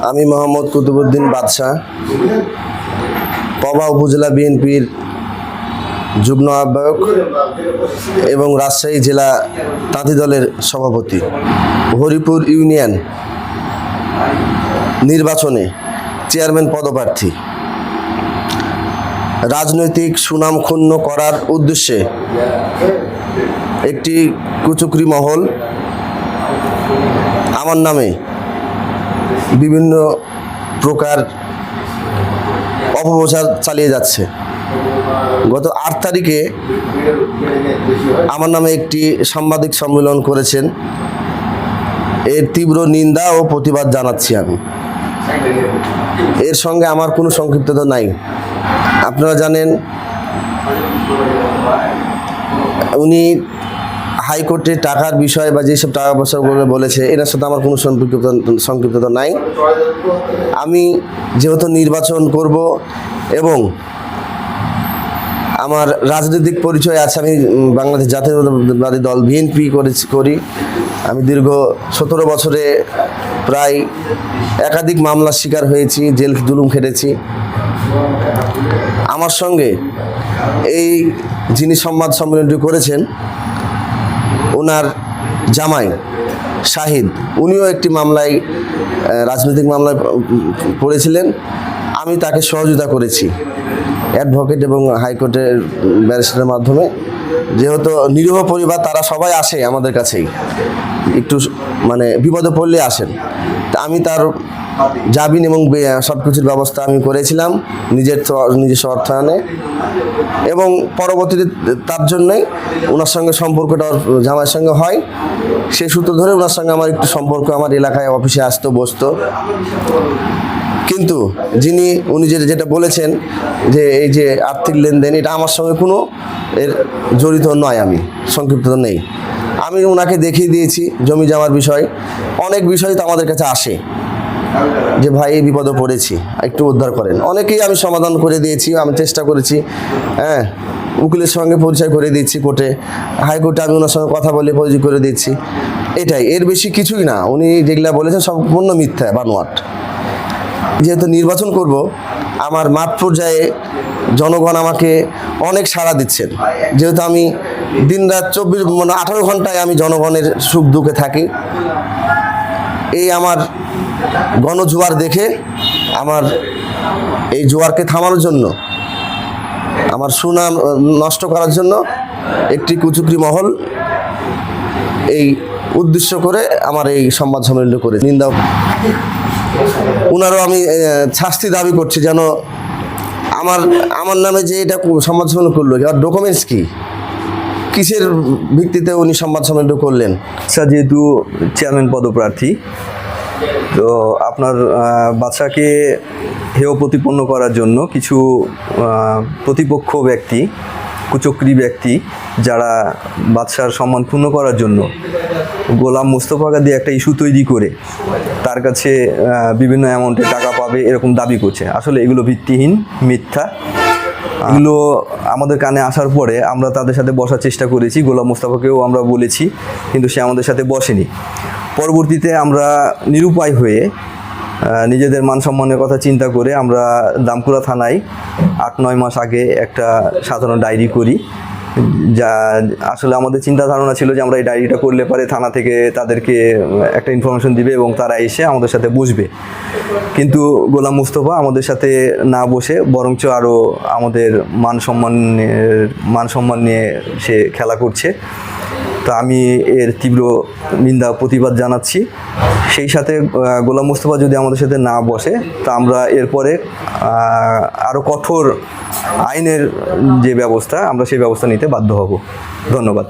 আমি মোহাম্মদ কুতুবুদ্দিন বাদশাহ, পবা উপজেলা বিএনপির যুগ্ম আহ্বায়ক এবং রাজশাহী জেলা তাঁতি দলের সভাপতি। হরিপুর ইউনিয়ন নির্বাচনে চেয়ারম্যান পদপ্রার্থী। রাজনৈতিক সুনাম ক্ষুণ্ণ করার উদ্দেশ্যে একটি কুচক্রী মহল আমার নামে বিভিন্ন প্রকার অপপ্রচার চালিয়ে যাচ্ছে। গত 8 তারিখে আমার নামে একটি সাংবাদিক সম্মেলন করেছেন। এর তীব্র নিন্দা ও প্রতিবাদ জানাচ্ছি আমি। এর সঙ্গে আমার কোনো সংক্ষিপ্ততা নাই। আপনারা জানেন, উনি হাইকোর্টে টাকার বিষয় বা যেসব টাকা পয়সা বলেছে, এনার সাথে আমার কোনো সংক্ষিপ্ততা নাই। আমি যেহেতু নির্বাচন করব এবং আমার রাজনৈতিক পরিচয় আছে, আমি বাংলাদেশ জাতীয়তাবাদী দল বিএনপি করি। আমি দীর্ঘ 17 বছরে প্রায় একাধিক মামলার শিকার হয়েছি, জেল জুলুম খেটেছি। আমার সঙ্গে এই যিনি সংবাদ সম্মেলনটি করেছেন, ওনার জামাই শাহিদ, উনিও একটি মামলায় রাজনৈতিক মামলায় পড়েছিলেন। আমি তাকে সহযোগিতা করেছি অ্যাডভোকেট এবং হাইকোর্টের ব্যারিস্টারের মাধ্যমে। যেহেতু নিরীহ পরিবার, তারা সবাই আসে আমাদের কাছেই, একটু বিপদে পড়লে আসেন। তা আমি তার জামিন এবং সব কিছুর ব্যবস্থা আমি করেছিলাম নিজস্ব অর্থায়নে, এবং পরবর্তীতে তার জন্যই ওনার সঙ্গে সম্পর্কটা জামাইয়ের সঙ্গে হয়। সেই সূত্র ধরে ওনার সঙ্গে আমার একটু সম্পর্ক, আমার এলাকায় অফিসে আসতো, বসতো। কিন্তু উনি যেটা বলেছেন যে এই যে আর্থিক লেনদেন, এটা আমার সঙ্গে কোনো এর জড়িত নয়, আমি সংক্ষিপ্ত নেই। আমি ওনাকে দেখিয়ে দিয়েছি জমি জমার বিষয়, অনেক বিষয় তো আমাদের কাছে আসে যে ভাই এই বিপদে পড়েছি, একটু উদ্ধার করেন। অনেকেই আমি সমাধান করে দিয়েছি, আমি চেষ্টা করেছি। উকিলের সঙ্গে পরিচয় করে দিচ্ছি কোর্টে, হাইকোর্টে আমি ওনার সঙ্গে কথা বলে পরিচয় করে দিচ্ছি। এটাই, এর বেশি কিছুই না। উনি যেগুলা বলেছেন সম্পূর্ণ মিথ্যা, বানোয়াট। যেহেতু নির্বাচন করব, আমার মাঠ পর্যায়ে জনগণ আমাকে অনেক সাড়া দিচ্ছেন। যেহেতু আমি দিনরাত 18 ঘন্টায় আমি জনগণের সুখ দুঃখে থাকি। এই আমার গণজোয়ার দেখে, আমার এই জোয়ারকে থামানোর জন্য, আমার সুনাম নষ্ট করার জন্য একটি কুচক্রী মহল এই উদ্দেশ্য করে আমার এই সংবাদ সম্মেলন করে নিন্দা। ওনারও আমি শাস্তি দাবি করছি, যেন আমার নামে যে এটা সংবাদ সম্মেলন করলো, আর ডকুমেন্টস কিসের ভিত্তিতে উনি সংবাদ সম্মেলন করলেন? আচ্ছা, যেহেতু চেয়ারম্যান পদপ্রার্থী, তো আপনার বাদশাকে হেয় প্রতিপন্ন করার জন্য কিছু প্রতিপক্ষ ব্যক্তি, কুচক্রী ব্যক্তি, যারা বাদশার সম্মান ক্ষুণ্ণ করার জন্য গোলাম মোস্তফাকে দিয়ে একটা ইস্যু তৈরি করে তার কাছে বিভিন্ন অ্যামাউন্টে টাকা পাবে এরকম দাবি করছে। আসলে এগুলো ভিত্তিহীন, মিথ্যা। এগুলো আমাদের কানে আসার পরে আমরা তাদের সাথে বসার চেষ্টা করেছি, গোলাম মোস্তফাকেও আমরা বলেছি, কিন্তু সে আমাদের সাথে বসেনি। পরবর্তীতে আমরা নিরুপায় হয়ে নিজেদের মান সম্মানের কথা চিন্তা করে আমরা দামকুড়া থানায় 8-9 মাস আগে একটা সাধারণ ডায়েরি করি। যা আসলে আমাদের চিন্তা ধারণা ছিল যে আমরা এই ডায়েরিটা করলে পারে থানা থেকে তাদেরকে একটা ইনফরমেশন দিবে এবং তারা এসে আমাদের সাথে বসবে। কিন্তু গোলাম মোস্তফা আমাদের সাথে না বসে বরঞ্চ আরও আমাদের মান সম্মান নিয়ে সে খেলা করছে। তো আমি এর তীব্র নিন্দা প্রতিবাদ জানাচ্ছি। সেই সাথে গোলাম মোস্তফা যদি আমাদের সাথে না বসে, তা আমরা এরপরে আরও কঠোর আইনের যে ব্যবস্থা, আমরা সেই ব্যবস্থা নিতে বাধ্য হব। ধন্যবাদ।